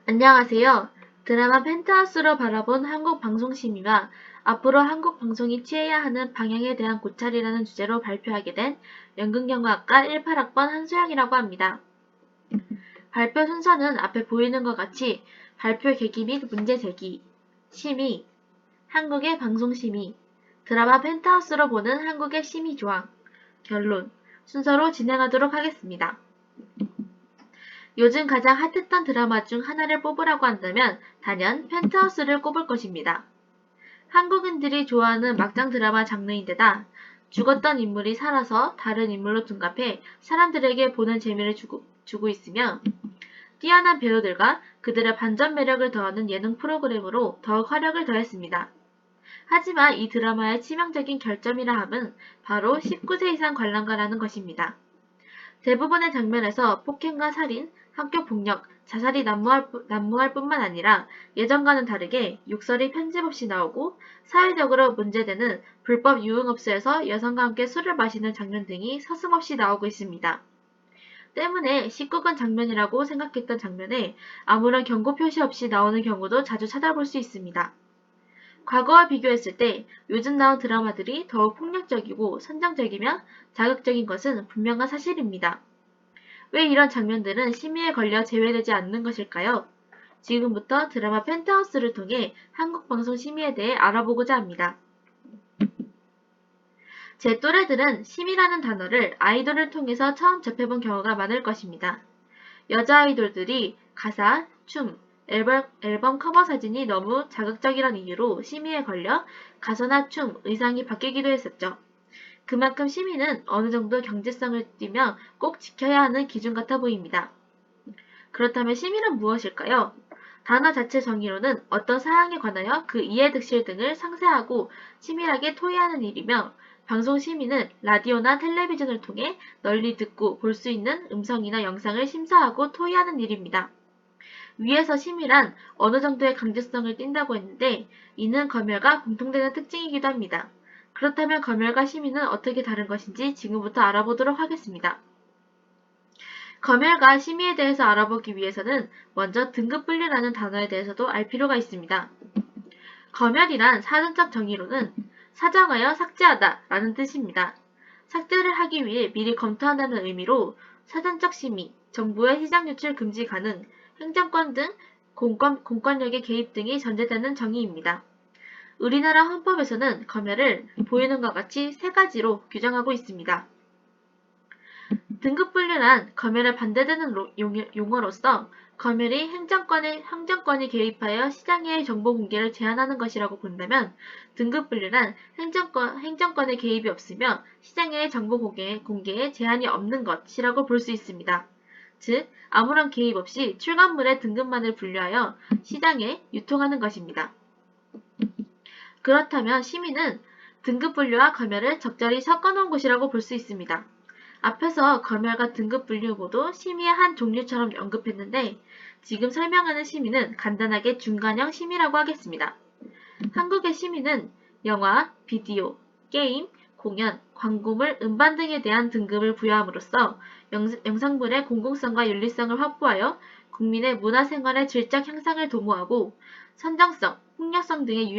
안녕하세요. 드라마 펜트하우스로 바라본 한국 방송심의와 앞으로 한국 방송이 취해야 하는 방향에 대한 고찰이라는 주제로 발표하게 된 연극영화학과 18학번 한소영이라고 합니다. 발표 순서는 앞에 보이는 것 같이 발표 계기 및 문제 제기, 심의, 한국의 방송심의, 드라마 펜트하우스로 보는 한국의 심의조항, 결론 순서로 진행하도록 하겠습니다. 요즘 가장 핫했던 드라마 중 하나를 뽑으라고 한다면 단연 펜트하우스를 꼽을 것입니다. 한국인들이 좋아하는 막장 드라마 장르인데다 죽었던 인물이 살아서 다른 인물로 둔갑해 사람들에게 보는 재미를 주고 있으며 뛰어난 배우들과 그들의 반전 매력을 더하는 예능 프로그램으로 더욱 화력을 더했습니다. 하지만 이 드라마의 치명적인 결점이라 함은 바로 19세 이상 관람가라는 것입니다. 대부분의 장면에서 폭행과 살인, 학교 폭력, 자살이 난무할 뿐만 아니라 예전과는 다르게 욕설이 편집 없이 나오고 사회적으로 문제되는 불법 유흥업소에서 여성과 함께 술을 마시는 장면 등이 서슴없이 나오고 있습니다. 때문에 19금 장면이라고 생각했던 장면에 아무런 경고 표시 없이 나오는 경우도 자주 찾아볼 수 있습니다. 과거와 비교했을 때 요즘 나온 드라마들이 더욱 폭력적이고 선정적이며 자극적인 것은 분명한 사실입니다. 왜 이런 장면들은 심의에 걸려 제외되지 않는 것일까요? 지금부터 드라마 펜트하우스를 통해 한국 방송 심의에 대해 알아보고자 합니다. 제 또래들은 심의라는 단어를 아이돌을 통해서 처음 접해본 경우가 많을 것입니다. 여자 아이돌들이 가사, 춤, 앨범 커버 사진이 너무 자극적이란 이유로 심의에 걸려 가사나 춤, 의상이 바뀌기도 했었죠. 그만큼 심의는 어느 정도 경제성을 띠며 꼭 지켜야 하는 기준 같아 보입니다. 그렇다면 심의는 무엇일까요? 단어 자체 정의로는 어떤 사항에 관하여 그 이해 득실 등을 상세하고 치밀하게 토의하는 일이며 방송 심의는 라디오나 텔레비전을 통해 널리 듣고 볼 수 있는 음성이나 영상을 심사하고 토의하는 일입니다. 위에서 심의란 어느 정도의 강제성을 띈다고 했는데 이는 검열과 공통되는 특징이기도 합니다. 그렇다면 검열과 심의는 어떻게 다른 것인지 지금부터 알아보도록 하겠습니다. 검열과 심의에 대해서 알아보기 위해서는 먼저 등급분류라는 단어에 대해서도 알 필요가 있습니다. 검열이란 사전적 정의로는 사정하여 삭제하다 라는 뜻입니다. 삭제를 하기 위해 미리 검토한다는 의미로 사전적 심의, 정보의 시장 유출 금지 가능, 행정권 등 공권력의 개입 등이 전제되는 정의입니다. 우리나라 헌법에서는 검열을 보이는 것 같이 세 가지로 규정하고 있습니다. 등급분류란 검열에 반대되는 용어로서 검열이 행정권이 개입하여 시장의 정보 공개를 제한하는 것이라고 본다면 등급분류란 행정권의 개입이 없으며 시장의 정보 공개에 제한이 없는 것이라고 볼 수 있습니다. 즉, 아무런 개입 없이 출간물의 등급만을 분류하여 시장에 유통하는 것입니다. 그렇다면 심의는 등급분류와 검열을 적절히 섞어놓은 곳이라고 볼 수 있습니다. 앞에서 검열과 등급분류 모두 심의의 한 종류처럼 언급했는데 지금 설명하는 심의는 간단하게 중간형 심의라고 하겠습니다. 한국의 심의는 영화, 비디오, 게임, 공연, 광고물, 음반 등에 대한 등급을 부여함으로써 영상물의 공공성과 윤리성을 확보하여 국민의 문화생활의 질적 향상을 도모하고 선정성, 폭력성 등의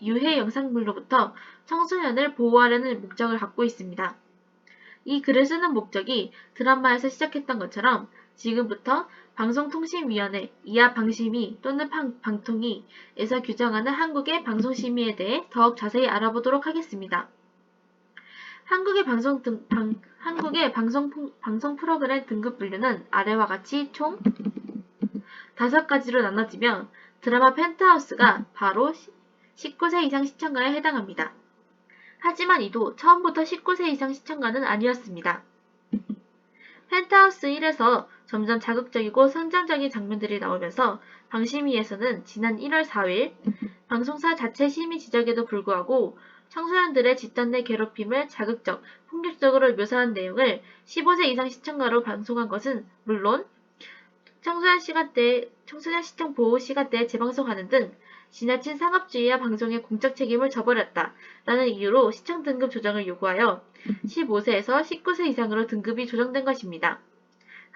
유해 영상물로부터 청소년을 보호하려는 목적을 갖고 있습니다. 이 글을 쓰는 목적이 드라마에서 시작했던 것처럼 지금부터 방송통신위원회, 이하 방심위 또는 방통위에서 규정하는 한국의 방송심의에 대해 더욱 자세히 알아보도록 하겠습니다. 한국의 방송 프로그램 등급 분류는 아래와 같이 총 5가지로 나눠지며 드라마 펜트하우스가 바로 19세 이상 시청가에 해당합니다. 하지만 이도 처음부터 19세 이상 시청가는 아니었습니다. 펜트하우스 1에서 점점 자극적이고 성장적인 장면들이 나오면서 방심위에서는 지난 1월 4일 방송사 자체 심의 지적에도 불구하고 청소년들의 집단 내 괴롭힘을 자극적, 폭력적으로 묘사한 내용을 15세 이상 시청가로 방송한 것은 물론 청소년 시청 보호 시간대에 재방송하는 등 지나친 상업주의와 방송의 공적 책임을 져버렸다 라는 이유로 시청 등급 조정을 요구하여 15세에서 19세 이상으로 등급이 조정된 것입니다.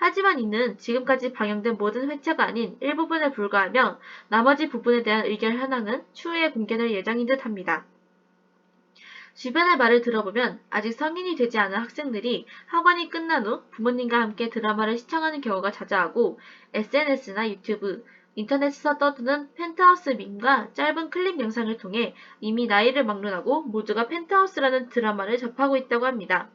하지만 이는 지금까지 방영된 모든 회차가 아닌 일부분에 불과하며 나머지 부분에 대한 의견 현황은 추후에 공개될 예정인 듯합니다. 주변의 말을 들어보면 아직 성인이 되지 않은 학생들이 학원이 끝난 후 부모님과 함께 드라마를 시청하는 경우가 잦아하고 SNS나 유튜브, 인터넷에서 떠드는 펜트하우스 밈과 짧은 클립 영상을 통해 이미 나이를 막론하고 모두가 펜트하우스라는 드라마를 접하고 있다고 합니다.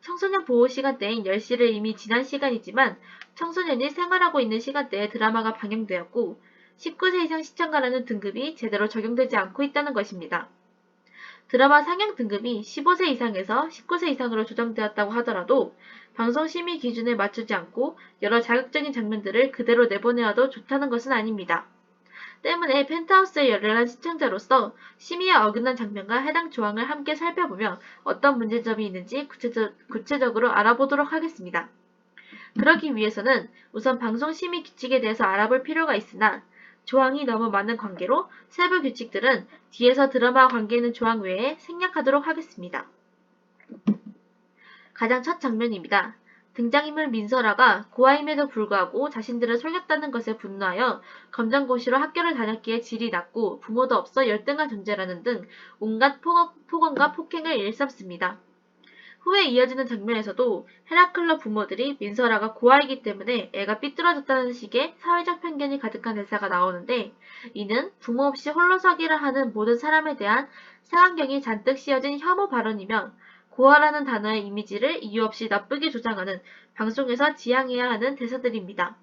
청소년 보호 시간대인 10시를 이미 지난 시간이지만 청소년이 생활하고 있는 시간대에 드라마가 방영되었고 19세 이상 시청가라는 등급이 제대로 적용되지 않고 있다는 것입니다. 드라마 상영 등급이 15세 이상에서 19세 이상으로 조정되었다고 하더라도 방송 심의 기준에 맞추지 않고 여러 자극적인 장면들을 그대로 내보내어도 좋다는 것은 아닙니다. 때문에 펜트하우스의 열렬한 시청자로서 심의에 어긋난 장면과 해당 조항을 함께 살펴보며 어떤 문제점이 있는지 구체적으로 알아보도록 하겠습니다. 그러기 위해서는 우선 방송 심의 규칙에 대해서 알아볼 필요가 있으나 조항이 너무 많은 관계로 세부 규칙들은 뒤에서 드라마와 관계 있는 조항 외에 생략하도록 하겠습니다. 가장 첫 장면입니다. 등장인물 민설아가 고아임에도 불구하고 자신들을 속였다는 것에 분노하여 검정고시로 학교를 다녔기에 질이 낮고 부모도 없어 열등한 존재라는 등 온갖 폭언과 폭행을 일삼습니다. 후에 이어지는 장면에서도 헤라클러 부모들이 민설아가 고아이기 때문에 애가 삐뚤어졌다는 식의 사회적 편견이 가득한 대사가 나오는데 이는 부모 없이 홀로서기를 하는 모든 사람에 대한 색안경이 잔뜩 씌어진 혐오 발언이며 고아라는 단어의 이미지를 이유 없이 나쁘게 조장하는 방송에서 지양해야 하는 대사들입니다.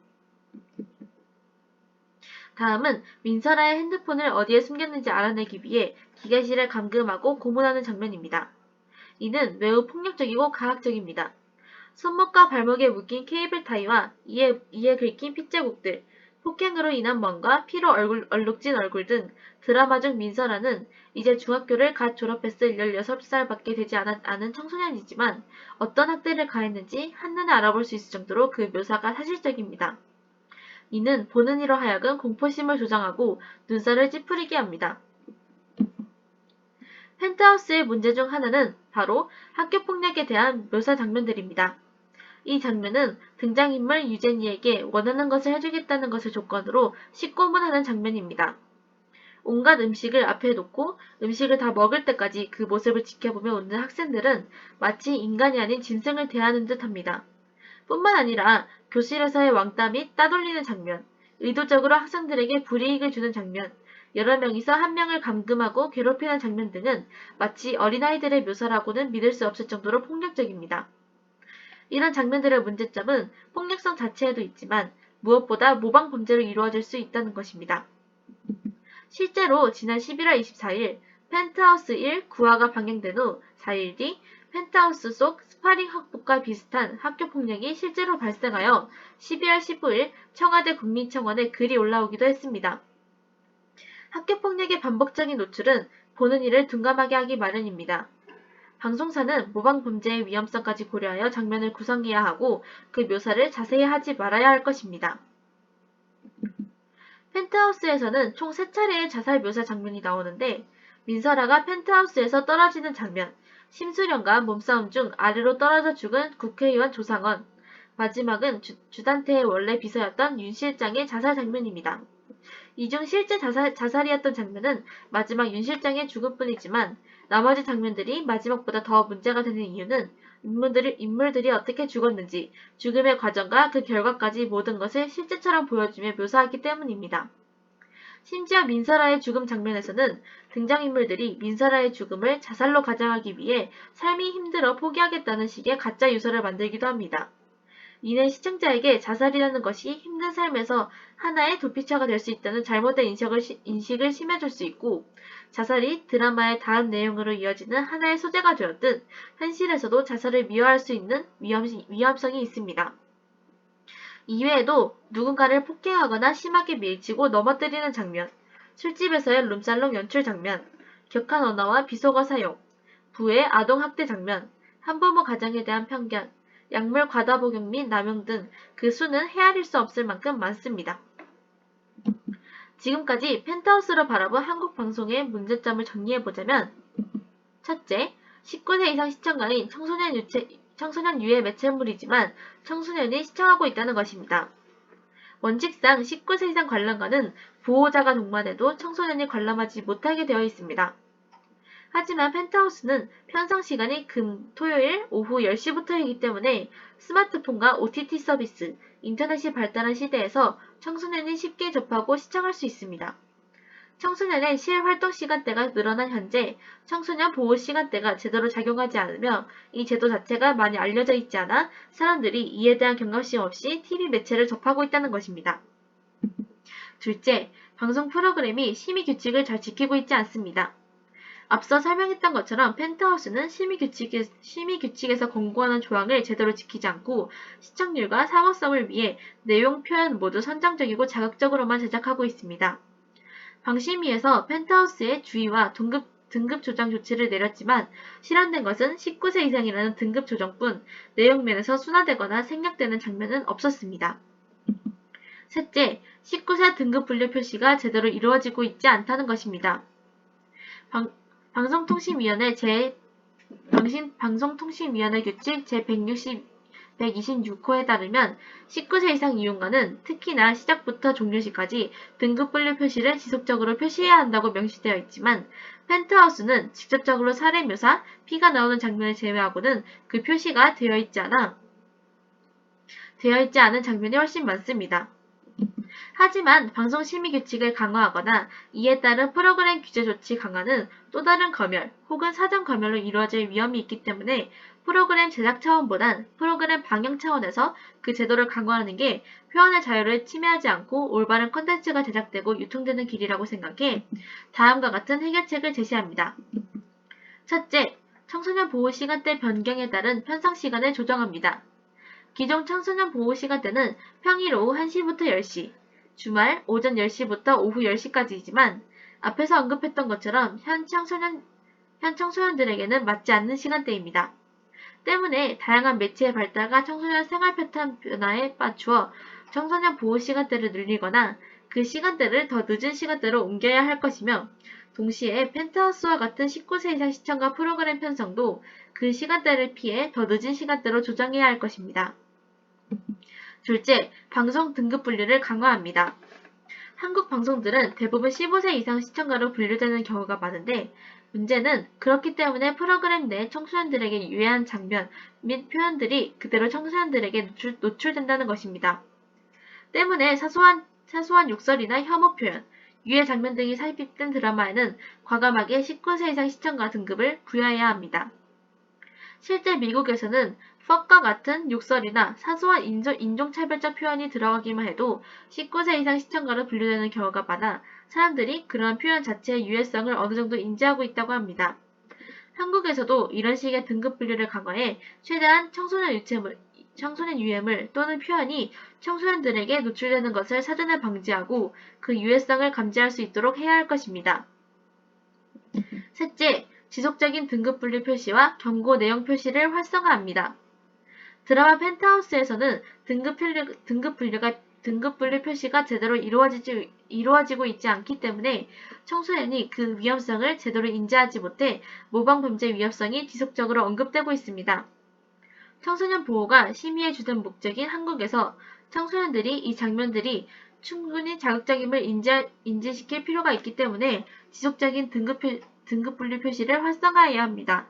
다음은 민설아의 핸드폰을 어디에 숨겼는지 알아내기 위해 기계실을 감금하고 고문하는 장면입니다. 이는 매우 폭력적이고 가학적입니다. 손목과 발목에 묶인 케이블 타이와 이에 긁힌 핏자국들, 폭행으로 인한 멍과 피로 얼룩진 얼굴 등 드라마 중 민설아는 이제 중학교를 갓 졸업했을 16살밖에 되지 않은 청소년이지만 어떤 학대를 가했는지 한눈에 알아볼 수 있을 정도로 그 묘사가 사실적입니다. 이는 보는 이로 하여금 공포심을 조장하고 눈살을 찌푸리게 합니다. 펜트하우스의 문제 중 하나는 바로 학교폭력에 대한 묘사 장면들입니다. 이 장면은 등장인물 유제니에게 원하는 것을 해주겠다는 것을 조건으로 식고문하는 장면입니다. 온갖 음식을 앞에 놓고 음식을 다 먹을 때까지 그 모습을 지켜보며 웃는 학생들은 마치 인간이 아닌 짐승을 대하는 듯합니다. 뿐만 아니라 교실에서의 왕따 및 따돌리는 장면, 의도적으로 학생들에게 불이익을 주는 장면, 여러 명이서 한 명을 감금하고 괴롭히는 장면 등은 마치 어린아이들의 묘사라고는 믿을 수 없을 정도로 폭력적입니다. 이런 장면들의 문제점은 폭력성 자체에도 있지만 무엇보다 모방 범죄로 이루어질 수 있다는 것입니다. 실제로 지난 11월 24일 펜트하우스 1 9화가 방영된 후 4일 뒤 펜트하우스 속 스파링 학폭과 비슷한 학교폭력이 실제로 발생하여 12월 15일 청와대 국민청원에 글이 올라오기도 했습니다. 학교폭력의 반복적인 노출은 보는 이를 둔감하게 하기 마련입니다. 방송사는 모방범죄의 위험성까지 고려하여 장면을 구성해야 하고 그 묘사를 자세히 하지 말아야 할 것입니다. 펜트하우스에서는 총 3차례의 자살 묘사 장면이 나오는데 민설아가 펜트하우스에서 떨어지는 장면, 심수령과 몸싸움 중 아래로 떨어져 죽은 국회의원 조상원, 마지막은 주단태의 원래 비서였던 윤 실장의 자살 장면입니다. 이 중 실제 자살이었던 장면은 마지막 윤 실장의 죽음뿐이지만 나머지 장면들이 마지막보다 더 문제가 되는 이유는 인물들이 어떻게 죽었는지, 죽음의 과정과 그 결과까지 모든 것을 실제처럼 보여주며 묘사하기 때문입니다. 심지어 민설아의 죽음 장면에서는 등장인물들이 민설아의 죽음을 자살로 가정하기 위해 삶이 힘들어 포기하겠다는 식의 가짜 유서를 만들기도 합니다. 이는 시청자에게 자살이라는 것이 힘든 삶에서 하나의 도피처가 될 수 있다는 잘못된 인식을 심해줄 수 있고 자살이 드라마의 다음 내용으로 이어지는 하나의 소재가 되었듯 현실에서도 자살을 미화할 수 있는 위험성이 있습니다. 이외에도 누군가를 폭행하거나 심하게 밀치고 넘어뜨리는 장면, 술집에서의 룸살롱 연출 장면, 격한 언어와 비속어 사용, 부의 아동학대 장면, 한부모 가정에 대한 편견, 약물 과다 복용 및 남용 등 그 수는 헤아릴 수 없을 만큼 많습니다. 지금까지 펜트하우스로 바라본 한국 방송의 문제점을 정리해보자면 첫째, 19세 이상 시청가인 청소년 유해 매체물이지만 청소년이 시청하고 있다는 것입니다. 원칙상 19세 이상 관람가는 보호자가 동반해도 청소년이 관람하지 못하게 되어 있습니다. 하지만 펜트하우스는 편성 시간이 금, 토요일 오후 10시부터이기 때문에 스마트폰과 OTT 서비스, 인터넷이 발달한 시대에서 청소년이 쉽게 접하고 시청할 수 있습니다. 청소년의 실활동 시간대가 늘어난 현재 청소년 보호 시간대가 제대로 작용하지 않으며 이 제도 자체가 많이 알려져 있지 않아 사람들이 이에 대한 경각심 없이 TV 매체를 접하고 있다는 것입니다. 둘째, 방송 프로그램이 심의 규칙을 잘 지키고 있지 않습니다. 앞서 설명했던 것처럼 펜트하우스는 심의 규칙에서 권고하는 조항을 제대로 지키지 않고 시청률과 사모성을 위해 내용 표현 모두 선정적이고 자극적으로만 제작하고 있습니다. 방심위에서 펜트하우스의 주의와 등급 조정 조치를 내렸지만 실현된 것은 19세 이상이라는 등급 조정뿐 내용면에서 순화되거나 생략되는 장면은 없었습니다. 셋째, 19세 등급 분류 표시가 제대로 이루어지고 있지 않다는 것입니다. 방송통신위원회 규칙 제126호에 따르면 19세 이상 이용가는 특히나 시작부터 종료시까지 등급 분류 표시를 지속적으로 표시해야 한다고 명시되어 있지만 펜트하우스는 직접적으로 살해 묘사, 피가 나오는 장면을 제외하고는 그 표시가 되어 있지 않은 장면이 훨씬 많습니다. 하지만 방송심의 규칙을 강화하거나 이에 따른 프로그램 규제 조치 강화는 또 다른 검열 혹은 사전 검열로 이루어질 위험이 있기 때문에 프로그램 제작 차원보단 프로그램 방영 차원에서 그 제도를 강화하는 게 표현의 자유를 침해하지 않고 올바른 콘텐츠가 제작되고 유통되는 길이라고 생각해 다음과 같은 해결책을 제시합니다. 첫째, 청소년 보호 시간대 변경에 따른 편성 시간을 조정합니다. 기존 청소년 보호 시간대는 평일 오후 1시부터 10시, 주말 오전 10시부터 오후 10시까지이지만 앞에서 언급했던 것처럼 현 청소년들에게는 맞지 않는 시간대입니다. 때문에 다양한 매체의 발달과 청소년 생활 패턴 변화에 맞추어 청소년 보호 시간대를 늘리거나 그 시간대를 더 늦은 시간대로 옮겨야 할 것이며 동시에 펜트하우스와 같은 19세 이상 시청자 프로그램 편성도 그 시간대를 피해 더 늦은 시간대로 조정해야 할 것입니다. 둘째, 방송 등급 분류를 강화합니다. 한국 방송들은 대부분 15세 이상 시청자로 분류되는 경우가 많은데 문제는 그렇기 때문에 프로그램 내 청소년들에게 유해한 장면 및 표현들이 그대로 청소년들에게 노출된다는 것입니다. 때문에 사소한 욕설이나 혐오 표현, 유해 장면 등이 삽입된 드라마에는 과감하게 19세 이상 시청자 등급을 부여해야 합니다. 실제 미국에서는 fuck과 같은 욕설이나 사소한 인종차별적 표현이 들어가기만 해도 19세 이상 시청자로 분류되는 경우가 많아 사람들이 그러한 표현 자체의 유해성을 어느 정도 인지하고 있다고 합니다. 한국에서도 이런 식의 등급 분류를 강화해 최대한 청소년 유해물 또는 표현이 청소년들에게 노출되는 것을 사전에 방지하고 그 유해성을 감지할 수 있도록 해야 할 것입니다. 셋째, 지속적인 등급 분류 표시와 경고 내용 표시를 활성화합니다. 드라마 펜트하우스에서는 등급 분류 표시가 제대로 이루어지고 있지 않기 때문에 청소년이 그 위험성을 제대로 인지하지 못해 모방 범죄 위험성이 지속적으로 언급되고 있습니다. 청소년 보호가 심의해 주된 목적인 한국에서 청소년들이 이 장면들이 충분히 자극적임을 인지시킬 필요가 있기 때문에 지속적인 등급 분류 표시를 활성화해야 합니다.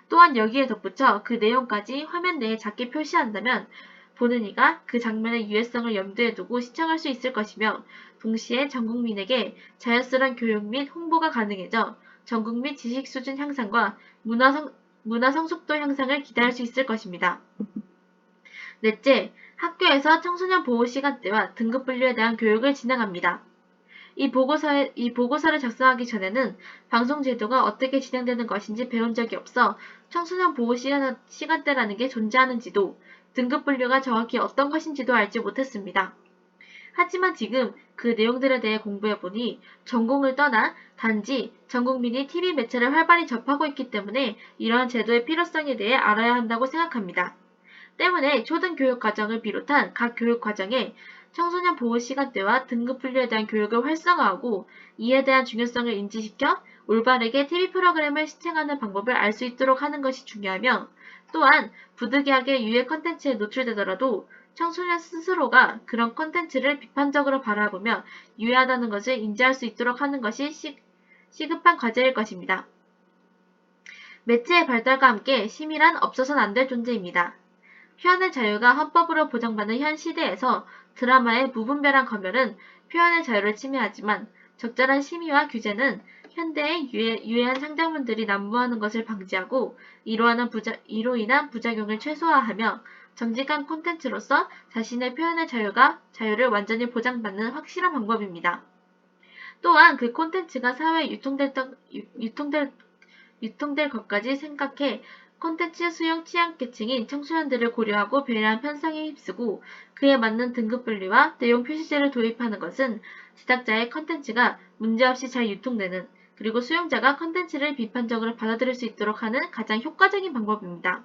또한 여기에 덧붙여 그 내용까지 화면 내에 작게 표시한다면 보는 이가 그 장면의 유해성을 염두에 두고 시청할 수 있을 것이며 동시에 전 국민에게 자연스러운 교육 및 홍보가 가능해져 전국민 지식 수준 향상과 문화 성숙도 향상을 기대할 수 있을 것입니다. 넷째, 학교에서 청소년 보호 시간대와 등급 분류에 대한 교육을 진행합니다. 이 보고서를 작성하기 전에는 방송 제도가 어떻게 진행되는 것인지 배운 적이 없어 청소년 보호 시간대라는 게 존재하는지도 등급 분류가 정확히 어떤 것인지도 알지 못했습니다. 하지만 지금 그 내용들에 대해 공부해보니 전공을 떠나 단지 전 국민이 TV 매체를 활발히 접하고 있기 때문에 이러한 제도의 필요성에 대해 알아야 한다고 생각합니다. 때문에 초등교육 과정을 비롯한 각 교육 과정에 청소년 보호 시간대와 등급 분류에 대한 교육을 활성화하고 이에 대한 중요성을 인지시켜 올바르게 TV 프로그램을 시청하는 방법을 알 수 있도록 하는 것이 중요하며 또한 부득이하게 유해 컨텐츠에 노출되더라도 청소년 스스로가 그런 컨텐츠를 비판적으로 바라보며 유해하다는 것을 인지할 수 있도록 하는 것이 시급한 과제일 것입니다. 매체의 발달과 함께 심의란 없어서는 안 될 존재입니다. 표현의 자유가 헌법으로 보장받는 현 시대에서 드라마의 무분별한 검열은 표현의 자유를 침해하지만 적절한 심의와 규제는 현대의 유해한 상장물들이 난무하는 것을 방지하고 이로 인한 부작용을 최소화하며 정직한 콘텐츠로서 자신의 표현의 자유를 완전히 보장받는 확실한 방법입니다. 또한 그 콘텐츠가 사회에 유통될 것까지 생각해 콘텐츠 수용 취약계층인 청소년들을 고려하고 배려한 편성에 힘쓰고 그에 맞는 등급 분리와 내용 표시제를 도입하는 것은 제작자의 콘텐츠가 문제없이 잘 유통되는 그리고 수용자가 콘텐츠를 비판적으로 받아들일 수 있도록 하는 가장 효과적인 방법입니다.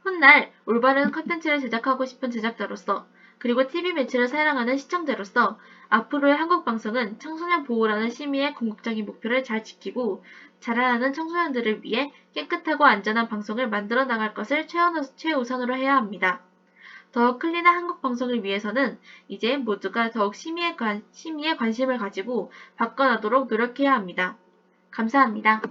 훗날 올바른 콘텐츠를 제작하고 싶은 제작자로서 그리고 TV 매체를 사랑하는 시청자로서 앞으로의 한국 방송은 청소년 보호라는 심의의 궁극적인 목표를 잘 지키고 자라나는 청소년들을 위해 깨끗하고 안전한 방송을 만들어 나갈 것을 최우선으로 해야 합니다. 더욱 클린한 한국 방송을 위해서는 이제 모두가 더욱 심의에 관심을 가지고 바꿔나도록 노력해야 합니다. 감사합니다.